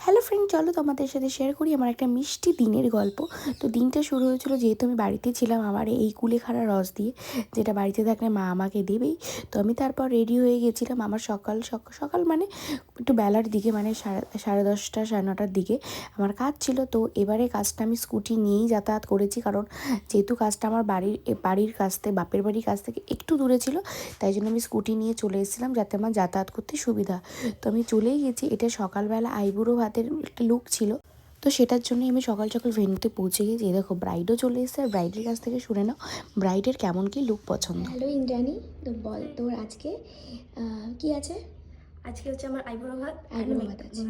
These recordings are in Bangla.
হ্যালো ফ্রেন্ড, চলো তোমাদের সাথে শেয়ার করি আমার একটা মিষ্টি দিনের গল্প। তো দিনটা শুরু হয়েছিল, যেহেতু আমি বাড়িতে ছিলাম, আমার এই কুলেখাড়া রস দিয়ে, যেটা বাড়িতে থাকলে মা আমাকে দেবেই। তো আমি তারপর রেডি হয়ে গেছিলাম। আমার সকাল সকাল মানে একটু বেলার দিকে, মানে সাড়ে 10টা 9:30টার দিকে আমার কাজ ছিল। তো এবারে কাজটা আমি স্কুটি নিয়েই যাতায়াত করেছি, কারণ যেহেতু কাজটা আমার বাড়ির কাছ থেকে, বাপের বাড়ির কাছ থেকে একটু দূরে ছিল, তাই জন্য আমি স্কুটি নিয়ে চলে এসেছিলাম, যাতে আমার যাতায়াত করতে সুবিধা। তো আমি চলেই গেছি। এটা সকালবেলা আইবুড়ো ভাতের একটা লুক ছিল, তো সেটার জন্যই আমি সকাল সকাল ভেন্যুতে পৌঁছে গেছি। দেখো, ব্রাইডও চলে এসেছে, আর ব্রাইডের কাছ থেকে শুনে নাও ব্রাইডের কেমন কি লুক পছন্দ। হ্যালো ইন্দ্রাণী, তো বল তোর আজকে কি আছে? আজকে হচ্ছে আমার আইবুড়ো ভাত, আইবুড়ো ভাত আছে।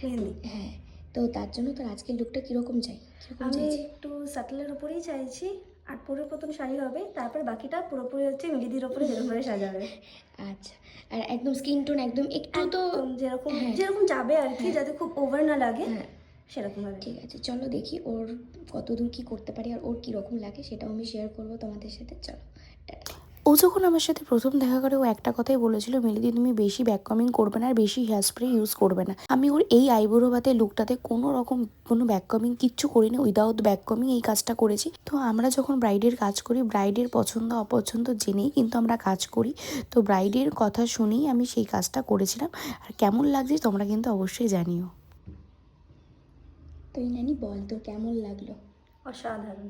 মেহেন্দি। হ্যাঁ, তো তার জন্য তোর আজকের লুকটা কীরকম চাই? আমি চাইছি? একটু সাটলের উপরেই চাইছি, আর পুরো প্রথম শাড়ি হবে, তারপর বাকিটা পুরোপুরি হচ্ছে মেহেদির ওপরে যেরকম করে সাজাবে। আচ্ছা, আর একদম স্কিন টোন একদম একটু তো একদম যেরকম হ্যাঁ যেরকম যাবে আর কি, হ্যাঁ যাতে খুব ওভার না লাগে, হ্যাঁ, সেরকম ভাবে। ঠিক আছে, চলো দেখি ওর কতদূর কী করতে পারি আর ওর কীরকম লাগে সেটাও আমি শেয়ার করবো তোমাদের সাথে। চলো, টাটা। ও যখন আমার সাথে প্রথম দেখা করে, ও একটা কথাই বলেছিল, মেহেদি তুমি বেশি ব্যাককমিং করবে না আর বেশি হেয়ার স্প্রে ইউজ করবে না। আমি ওর এই আইবুড়ো ভাতের লুকটাতে কোনো ব্যাককমিং কিচ্ছু করিনি, উইদাউট ব্যাককমিং এই কাজটা করেছি। তো আমরা যখন ব্রাইডের কাজ করি, ব্রাইডের পছন্দ অপছন্দ জেনেই কিন্তু আমরা কাজ করি। তো ব্রাইডের কথা শুনেই আমি সেই কাজটা করেছিলাম। আর কেমন লাগছে তোমরা কিন্তু অবশ্যই জানিও। তো ইন্দ্রাণী বল, তোর কেমন লাগলো? অসাধারণ,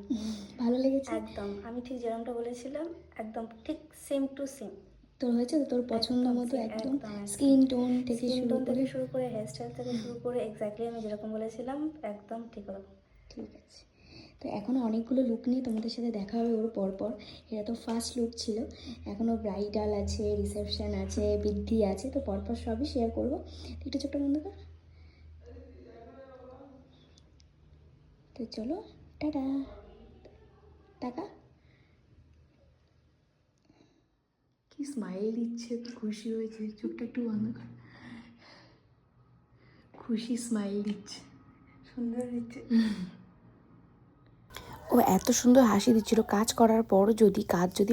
ভালো লেগেছে? একদম আমি ঠিক যেরকমটা বলেছিলাম, একদম ঠিক সেম টু সেম। তোর হয়েছে তো? তোর পছন্দ একদম মতো same, একদম একদম স্কিন টোন থেকে স্কিন শুরু টোন করে? থেকে শুরু করে হেয়ারস্টাইল থেকে শুরু করে এক্স্যাক্টলি আমি যেরকম বলেছিলাম একদম ঠিক ওরকম। ঠিক আছে, তো এখনও অনেকগুলো লুক নিয়ে তোমাদের সাথে দেখা হবে ওর পরপর। এটা তো ফার্স্ট লুক ছিল, এখনও ব্রাইডাল আছে, রিসেপশন আছে, বৃদ্ধি আছে, তো পরপর সবই শেয়ার করবো। তো একটু ছোট্ট বন্ধ কর। তো চলো, টাটা, টাকা। কি স্মাইল দিচ্ছে, খুশি হয়েছে, চোখটা একটু বন্ধ কর। খুশি স্মাইল দিচ্ছে, সুন্দর দিচ্ছে। ও এত সুন্দর হাসি দিচ্ছিল। কাজ করার পর যদি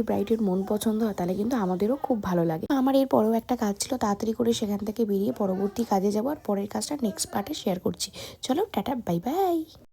ব্রাইডের মন পছন্দ হয়, তাহলে কিন্তু আমাদেরও খুব ভালো লাগে। আমার এর পরেও একটা কাজ ছিল, তাড়াতাড়ি করে সেখান থেকে বেরিয়ে পরবর্তী কাজে যাবো, আর পরের কাজটা নেক্সট পার্টে শেয়ার করছি। চলো, টাটা, বাই বাই।